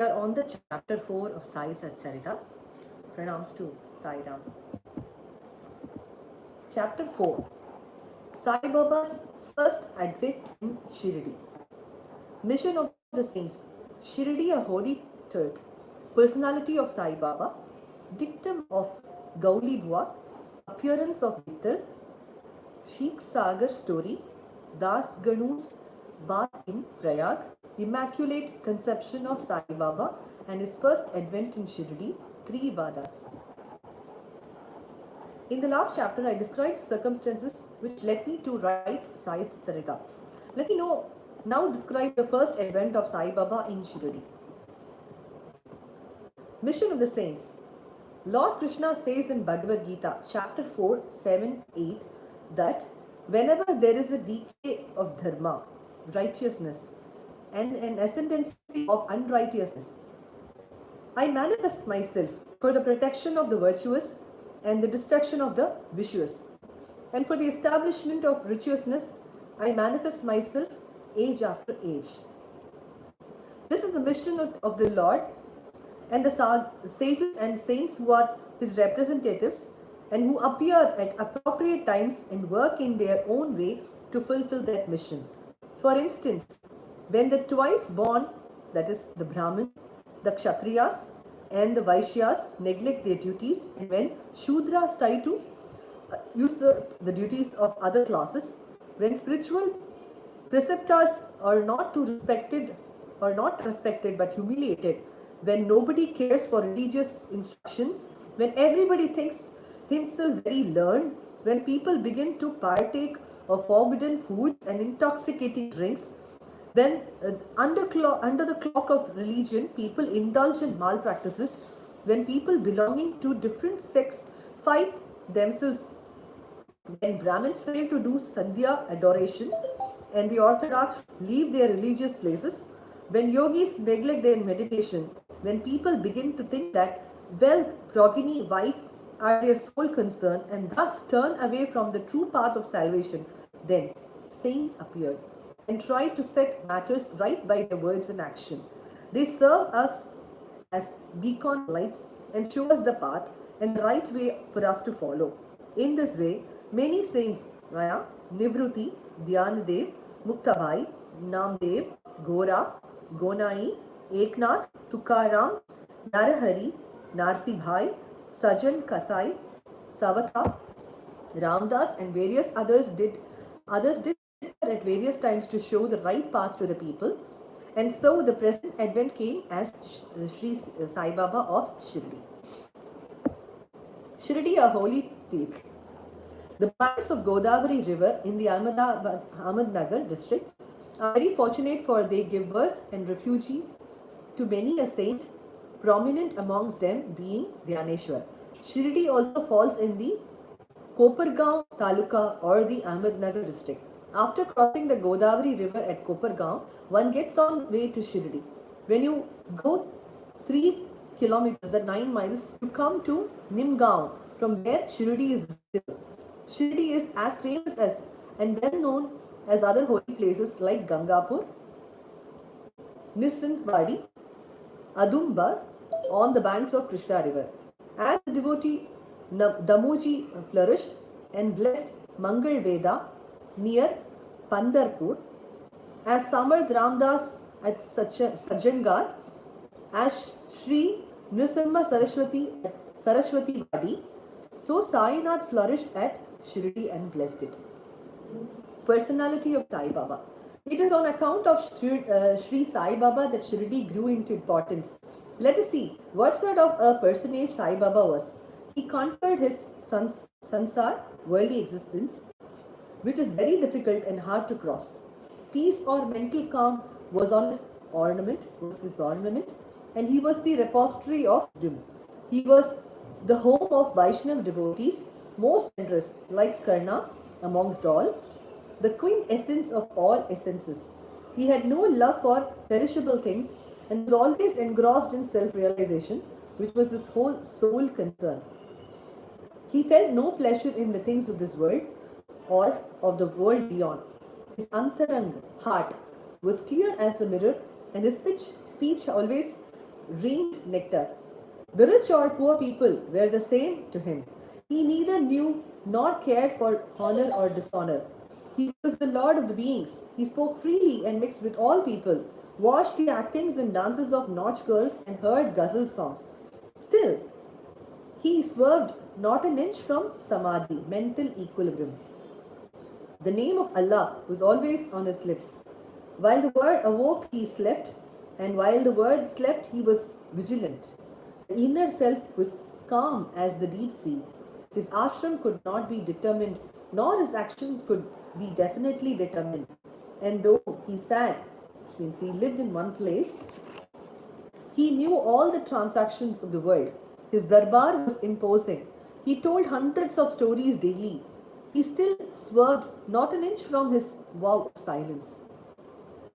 are on the chapter 4 of Sai Satcharitha. Pranams to Sai Ram. Chapter 4, Sai Baba's first advent in Shirdi. Mission of the Saints. Shirdi, a holy turf. Personality of Sai Baba. Dictum of Gauli Bua. Appearance of Vittal. Sheikh Sagar story. Das Ganu's bath in Prayag. Immaculate conception of Sai Baba and his first advent in Shirdi. Three Vadas. In the last chapter, I described circumstances which led me to write Sai Satcharitha. Let me now describe the first advent of Sai Baba in Shirdi. Mission of the Saints. Lord Krishna says in Bhagavad Gita, chapter 4, 7, 8, that whenever there is a decay of dharma, righteousness, and an ascendancy of unrighteousness, I manifest myself for the protection of the virtuous and the destruction of the vicious. And for the establishment of righteousness, I manifest myself age after age. This is the mission of the Lord and the sages and saints who are his representatives and who appear at appropriate times and work in their own way to fulfill that mission. For instance, when the twice born, that is the Brahmins, the Kshatriyas and the Vaishyas neglect their duties, and when Shudras try to usurp the duties of other classes, when spiritual preceptors are not respected but humiliated, when nobody cares for religious instructions, when everybody thinks himself very learned, when people begin to partake of forbidden foods and intoxicating drinks, when under the cloak of religion people indulge in malpractices, when people belonging to different sects fight themselves, when Brahmins fail to do Sandhya adoration and the Orthodox leave their religious places, when yogis neglect their meditation, when people begin to think that wealth, progeny, wife are their sole concern and thus turn away from the true path of salvation, then saints appear and try to set matters right by their words and action. They serve us as beacon lights and show us the path and the right way for us to follow. In this way, many saints via Nivruti, Dhyanadev, Muktabhai, Namdev, Gora, Gonai, Eknath, Tukaram, Narahari, Narsibhai, Sajan Kasai, Savatha, Ramdas and various others did at various times to show the right path to the people, and so the present advent came as Sri Sai Baba of Shirdi. Shirdi, a holy tirth. The banks of Godavari river in the Ahmednagar district are very fortunate, for they give birth and refuge to many a saint, prominent amongst them being Dhyaneshwar. Shirdi also falls in the Kopargaon Taluka or the Ahmednagar district. After crossing the Godavari river at Kopargaon, one gets on way to Shirdi. When you go 3 kilometers, that 9 miles, you come to Nimgaon, from where Shirdi is visible. Shirdi is as famous as and well known as other holy places like Gangapur, Nisantwadi, Adumba on the banks of Krishna river. As the devotee Damoji flourished and blessed Mangal Veda near Pandarpur, as Samarth Ramdas at Sajangar, as Sri Nrisimha Saraswati Vadi, so Sainath flourished at Shirdi and blessed it. Personality of Sai Baba. It is on account of Sri Sai Baba that Shirdi grew into importance. Let us see what sort of a personage Sai Baba was. He conquered his sansar, worldly existence, which is very difficult and hard to cross. Peace or mental calm was his ornament, and he was the repository of wisdom. He was the home of Vaishnava devotees, most generous, like Karna amongst all, the quintessence of all essences. He had no love for perishable things and was always engrossed in self-realization, which was his whole soul concern. He felt no pleasure in the things of this world or of the world beyond. His antarang heart was clear as a mirror, and his speech always rained nectar. The rich or poor people were the same to him. He neither knew nor cared for honor or dishonor. He was the lord of the beings. He spoke freely and mixed with all people, watched the actings and dances of nautch girls, and heard ghazal songs. Still, he swerved not an inch from samadhi, mental equilibrium. The name of Allah was always on his lips. While the word awoke, he slept, and while the word slept, he was vigilant. The inner self was calm as the deep sea. His ashram could not be determined, nor his action could be definitely determined. And though he sat, which means he lived in one place, he knew all the transactions of the world. His darbar was imposing. He told hundreds of stories daily. He still swerved not an inch from his vow of silence.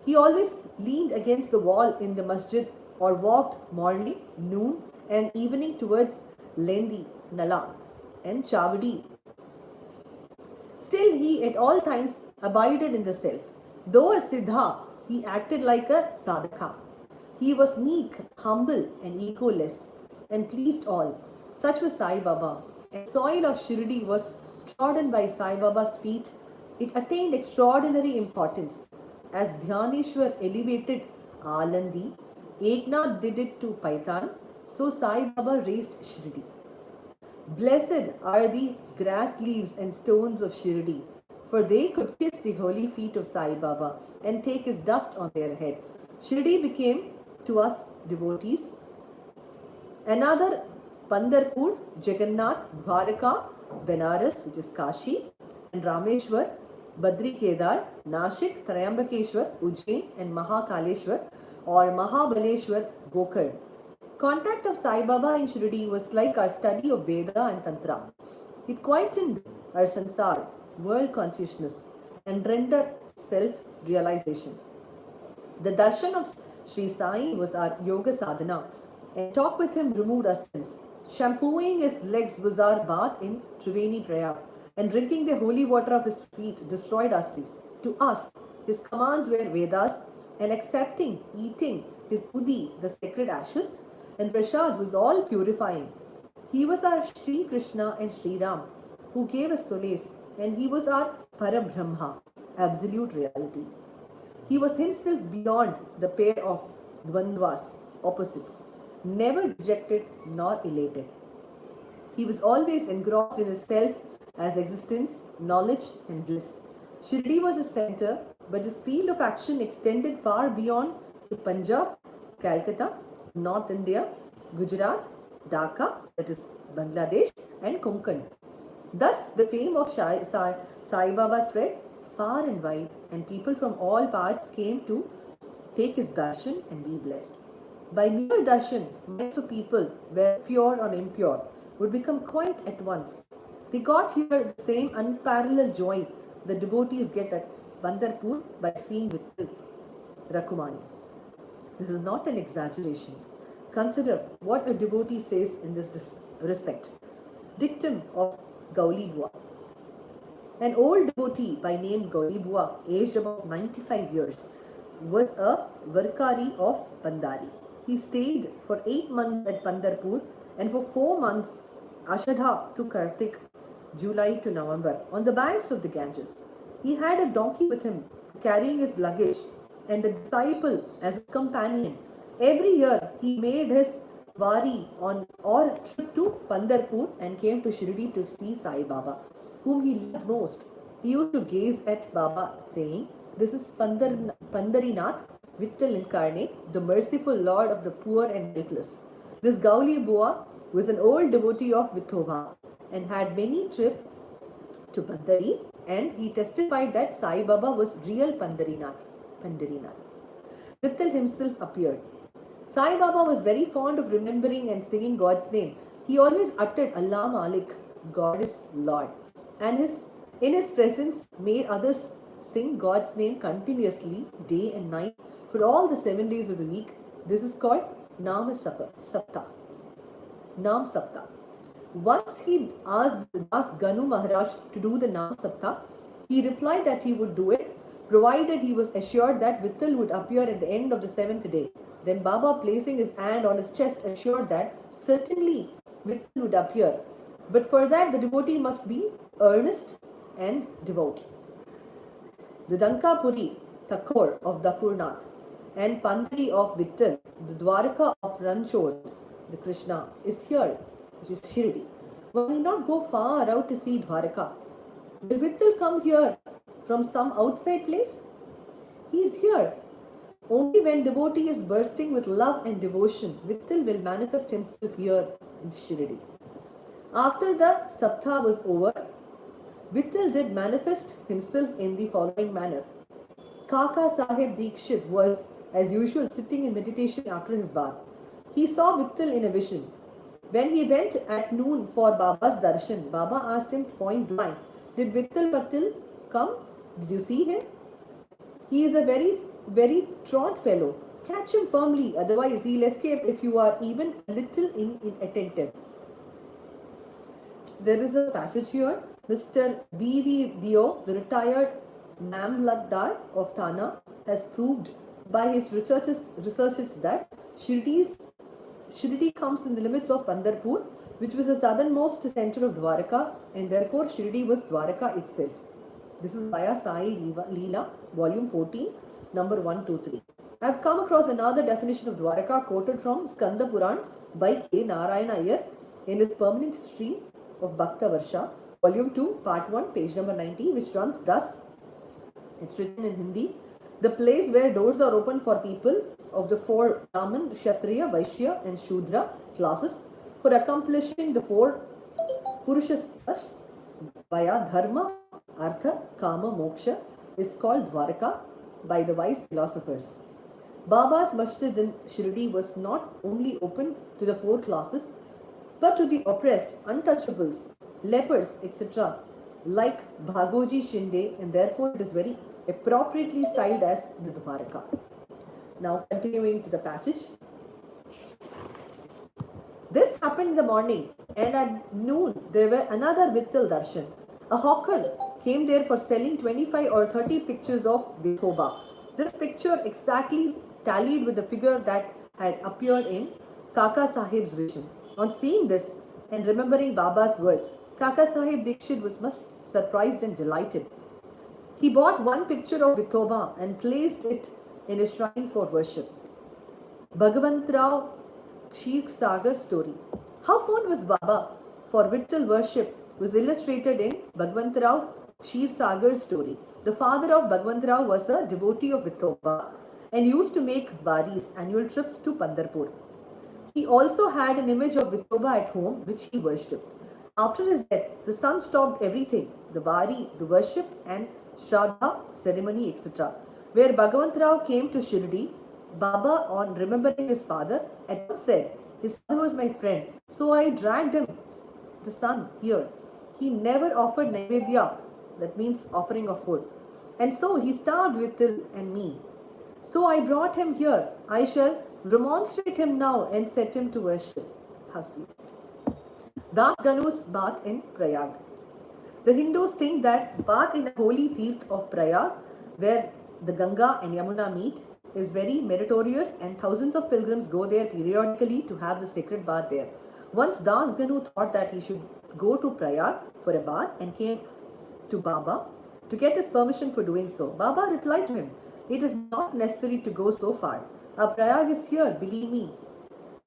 He always leaned against the wall in the masjid or walked morning, noon, and evening towards Lendi, Nala, and Chavadi. Still, he at all times abided in the self. Though a siddha, he acted like a sadhaka. He was meek, humble, and egoless, and pleased all. Such was Sai Baba. And soil of Shirdi was trodden by Sai Baba's feet. It attained extraordinary importance. As Dhyaneshwar elevated Alandi, Eknath did it to Paitan, so Sai Baba raised Shirdi. Blessed are the grass leaves and stones of Shirdi, for they could kiss the holy feet of Sai Baba and take his dust on their head. Shirdi became to us devotees another Pandarpur, Jagannath, Dwaraka, Benares, which is Kashi, and Rameshwar, Badri Kedar, Nashik, Trayambakeshwar, Ujjain, and Mahakaleshwar or Mahabaleshwar, Gokar. Contact of Sai Baba in Shirdi was like our study of Veda and Tantra. It quietened our sansar, world consciousness, and rendered self-realization. The darshan of Sri Sai was our yoga sadhana, and talk with him removed our sins. Shampooing his legs was our bath in Triveni Prayag, and drinking the holy water of his feet destroyed our sins. To us, his commands were Vedas, and accepting, eating his Udi, the sacred ashes, and Prasad was all purifying. He was our Sri Krishna and Sri Ram, who gave us solace, and he was our Parabrahma, absolute reality. He was himself beyond the pair of dvandvas, opposites, never dejected nor elated. He was always engrossed in his self as existence, knowledge, and bliss. Shirdi was a center, but his field of action extended far beyond to Punjab, Calcutta, North India, Gujarat, Dhaka, that is Bangladesh, and Konkan. Thus, the fame of Sai Baba spread far and wide, and people from all parts came to take his darshan and be blessed. By mere darshan, minds of people, whether pure or impure, would become quiet at once. They got here the same unparalleled joy the devotees get at Bandarpur by seeing Vittal Rakumani. This is not an exaggeration. Consider what a devotee says in this respect. Dictum of Gauli Bua. An old devotee by name Gauli Bua, aged about 95 years, was a Varkari of Bandari. He stayed for 8 months at Pandarpur and for 4 months Ashadha to Kartik, July to November, on the banks of the Ganges. He had a donkey with him carrying his luggage and a disciple as a companion. Every year he made his wari on or trip to Pandarpur and came to Shirdi to see Sai Baba, whom he loved most. He used to gaze at Baba saying, "This is Pandarinath, Vittal incarnate, the merciful Lord of the poor and helpless." This Gauli Bua was an old devotee of Vithoba and had many trips to Pandari, and he testified that Sai Baba was real Pandarinath. Vittal himself appeared. Sai Baba was very fond of remembering and singing God's name. He always uttered Allah Malik, God is Lord, and in his presence made others sing God's name continuously, day and night, for all the 7 days of the week. This is called Nam Sapta. Nam Sapta. Once he asked Ganu Maharaj to do the Nam Sapta, he replied that he would do it, provided he was assured that Vittal would appear at the end of the 7th day. Then Baba, placing his hand on his chest, assured that certainly Vittal would appear. But for that, the devotee must be earnest and devout. The Dankapuri, Thakur of Dakurnath, and Pandari of Vittal, the Dwarka of Ranchod, the Krishna, is here, which is Shirdi. One need not go far out to see Dwarka. Will Vittal come here from some outside place? He is here. Only when devotee is bursting with love and devotion, Vittal will manifest himself here in Shirdi. After the Saptha was over, Vittal did manifest himself in the following manner. Kaka Sahib Dikshit was, as usual, sitting in meditation after his bath. He saw Vittal in a vision. When he went at noon for Baba's darshan, Baba asked him point blank, "Did Vittal Patil come? Did you see him? He is a very trod fellow. Catch him firmly, otherwise he'll escape if you are even a little inattentive." So there is a passage here. Mr. B.V. Dio, the retired Mamlatdar of Thana, has proved by his researches that Shirdi comes in the limits of Pandarpur, which was the southernmost center of Dwaraka, and therefore Shirdi was Dwaraka itself. This is via Sai Leela, volume 14, number 123. I have come across another definition of Dwaraka quoted from Skanda Puran by K. Narayana Iyer in his Permanent History of Bhakta Varsha, volume 2, part 1, page number 90, which runs thus. It's written in Hindi. The place where doors are open for people of the four Brahman, Kshatriya, Vaishya and Shudra classes for accomplishing the four Purushasthas via Dharma, Artha, Kama, Moksha is called Dwaraka by the wise philosophers. Baba's masjid in Shirdi was not only open to the four classes but to the oppressed, untouchables, lepers, etc. like Bhagoji Shinde, and therefore it is very appropriately styled as the Dwaraka. Now continuing to the passage. This happened in the morning, and at noon there were another Vittal Darshan. A hawker came there for selling 25 or 30 pictures of Vithoba. This picture exactly tallied with the figure that had appeared in Kaka Sahib's vision. On seeing this and remembering Baba's words, Kaka Sahib Dikshit was much surprised and delighted. He bought one picture of Vithoba and placed it in his shrine for worship. Bhagavantrao Kshir Sagar story. How fond was Baba for Vittal worship was illustrated in Bhagavantrao Kshir Sagar story. The father of Bhagavantrao was a devotee of Vithoba and used to make baris, annual trips to Pandarpur. He also had an image of Vithoba at home which he worshipped. After his death, the son stopped everything, the bari, the worship and Shraddha, ceremony, etc. Where Bhagavantrao came to Shirdi, Baba, on remembering his father, at once said, "His son was my friend, so I dragged him, the son, here. He never offered Naivedya, that means offering of food. And so he starved Vittal and me. So I brought him here. I shall remonstrate him now and set him to worship." How sweet. Das Ganu's bath in Prayag. The Hindus think that bath in the holy Tirth of Prayag, where the Ganga and Yamuna meet, is very meritorious, and thousands of pilgrims go there periodically to have the sacred bath there. Once Das Ganu thought that he should go to Prayag for a bath and came to Baba to get his permission for doing so. Baba replied to him, "It is not necessary to go so far. Our Prayag is here, believe me."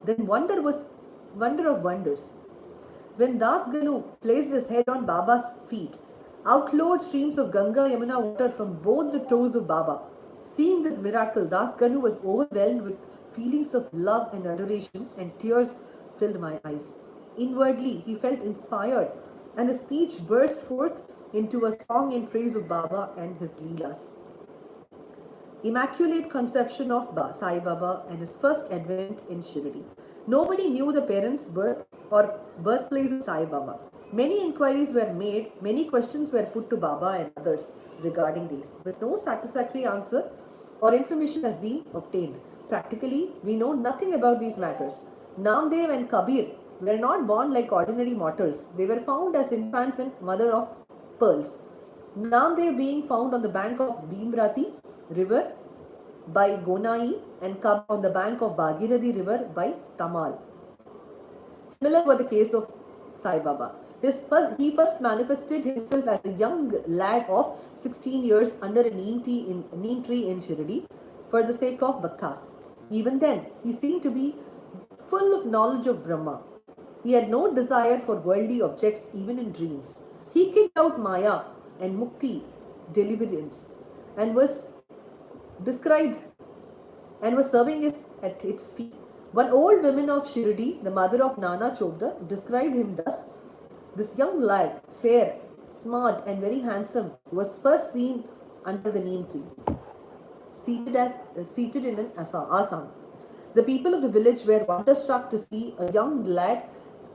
Then wonder of wonders. When Das Ganu placed his head on Baba's feet, out flowed streams of Ganga Yamuna water from both the toes of Baba. Seeing this miracle, Das Ganu was overwhelmed with feelings of love and adoration, and tears filled my eyes. Inwardly, he felt inspired, and his speech burst forth into a song in praise of Baba and his Leelas. Immaculate conception of Sai Baba and his first advent in Shirdi. Nobody knew the parents' birth or birthplace of Sai Baba. Many inquiries were made, many questions were put to Baba and others regarding these, but no satisfactory answer or information has been obtained. Practically, we know nothing about these matters. Namdev and Kabir were not born like ordinary mortals. They were found as infants in mother of pearls. Namdev being found on the bank of Bhimrati river by Gonai and Kab on the bank of Bhagirathi river by Tamal. Similar was the case of Sai Baba. He first manifested himself as a young lad of 16 years under a neem tree in Shirdi for the sake of bhaktas. Even then, he seemed to be full of knowledge of Brahma. He had no desire for worldly objects even in dreams. He kicked out Maya and Mukti, deliverance, and was described and was serving at its feet. One old woman of Shirdi, the mother of Nana Chodda, described him thus: this young lad, fair, smart, and very handsome, was first seen under the neem tree, seated in an asam. The people of the village were wonderstruck to see a young lad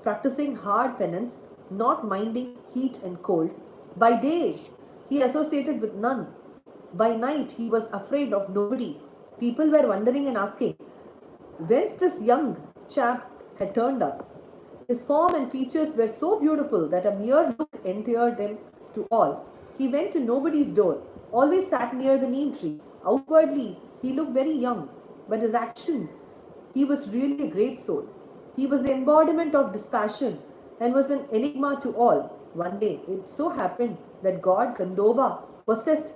practicing hard penance, not minding heat and cold. By day, he associated with none. By night, he was afraid of nobody. People were wondering and asking whence this young chap had turned up. His form and features were so beautiful that a mere look endeared him to all. He went to nobody's door, always sat near the neem tree. Outwardly, he looked very young, but his action, he was really a great soul. He was the embodiment of dispassion and was an enigma to all. One day, it so happened that God Kandoba possessed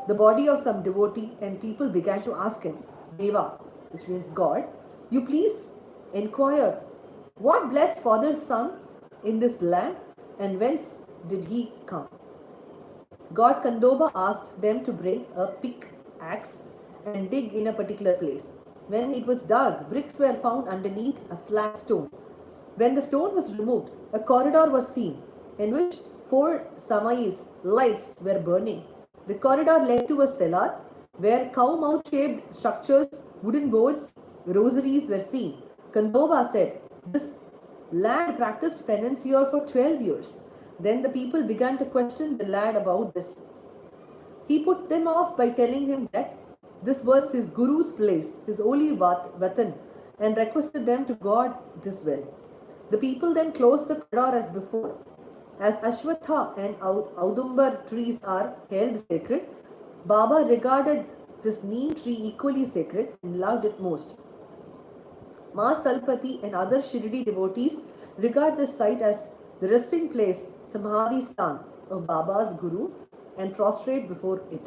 the body of some devotee, and people began to ask him, Deva, which means God, you please inquire, what blessed father's son in this land, and whence did he come? God Kandoba asked them to bring a pickaxe and dig in a particular place. When it was dug, bricks were found underneath a flat stone. When the stone was removed, a corridor was seen in which 4 samais lights were burning. The corridor led to a cellar where cow mouth shaped structures, wooden boards, rosaries were seen. Kandoba said, this lad practiced penance here for 12 years. Then the people began to question the lad about this. He put them off by telling him that this was his guru's place, his holy vatan, and requested them to guard this well. The people then closed the corridor as before. As Ashwatha and Audumbar trees are held sacred, Baba regarded this neem tree equally sacred and loved it most. Ma Salpati and other Shirdi devotees regard this site as the resting place, Samadhi Stan of Baba's Guru, and prostrate before it.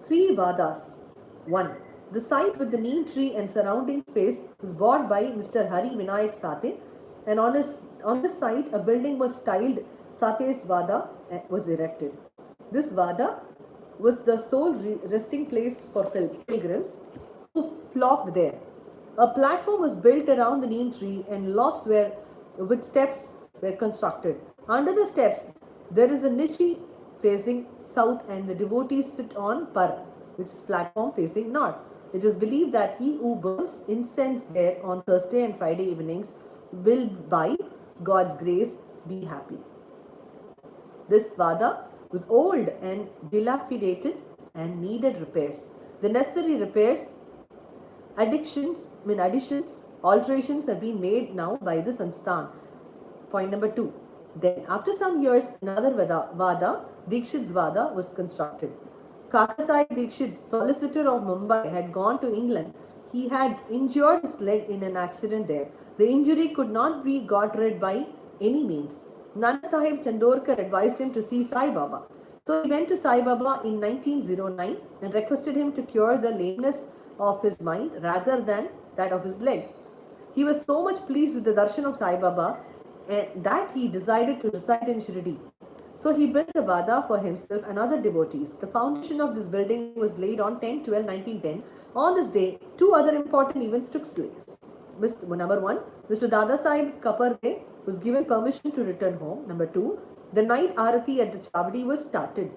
3 Vadas. 1. The site with the neem tree and surrounding space was bought by Mr. Hari Vinayak Sate, and on this site a building was styled Sate's Vada was erected. This Vada was the sole resting place for pilgrims who flocked there. A platform was built around the neem tree and lofts with steps were constructed. Under the steps, there is a niche facing south and the devotees sit on par, which is platform facing north. It is believed that he who burns incense there on Thursday and Friday evenings will, by God's grace, be happy. This Vada was old and dilapidated and needed repairs. The necessary repairs, additions, alterations have been made now by the Sansthan. Point number 2. Then, after some years, another Vada, Dikshit's Vada, was constructed. Kakasai Dikshit, solicitor of Mumbai, had gone to England. He had injured his leg in an accident there. The injury could not be got rid by any means. Nana Sahib Chandorkar advised him to see Sai Baba. So he went to Sai Baba in 1909 and requested him to cure the lameness of his mind rather than that of his leg. He was so much pleased with the darshan of Sai Baba that he decided to reside in Shirdi. So he built a Vada for himself and other devotees. The foundation of this building was laid on 10/12/1910. On this day, 2 other important events took place. Number 1, Mr. Dada Sahib Kaparde was given permission to return home. Number 2, the night Arati at the Chavdi was started.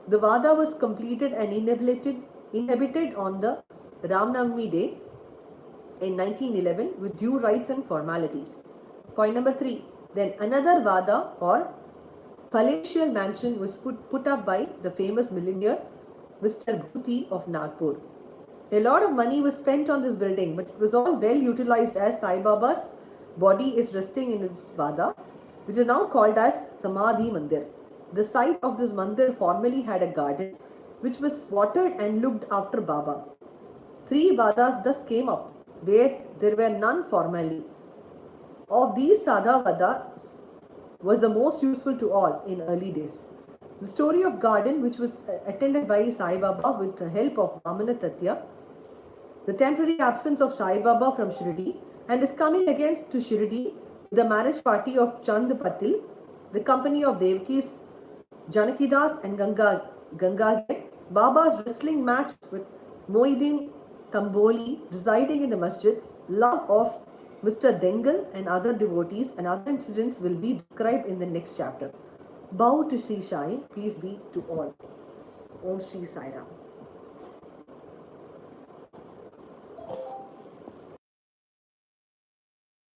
The Vada was completed and inhabited on the Ramnavami day in 1911 with due rites and formalities. Point number 3, then another Vada or palatial mansion was put up by the famous millionaire Mr. Bhuti of Nagpur. A lot of money was spent on this building, but it was all well utilized as Sai Baba's body is resting in its Vada, which is now called as Samadhi Mandir. The site of this mandir formerly had a garden which was watered and looked after Baba. 3 vadas thus came up, where there were none formerly. Of these, Sadhavadas was the most useful to all in early days. The story of garden, which was attended by Sai Baba with the help of Vamana Tatya, the temporary absence of Sai Baba from Shirdi, and his coming again to Shirdi, the marriage party of Chand Patil, the company of Devakis, Janakidas and Gangage, Baba's wrestling match with Moiddin Kamboli residing in the masjid, love of Mr. Dengal and other devotees and other incidents will be described in the next chapter. Bow to Sri Sai, peace be to all. Om Shri Sai Ram.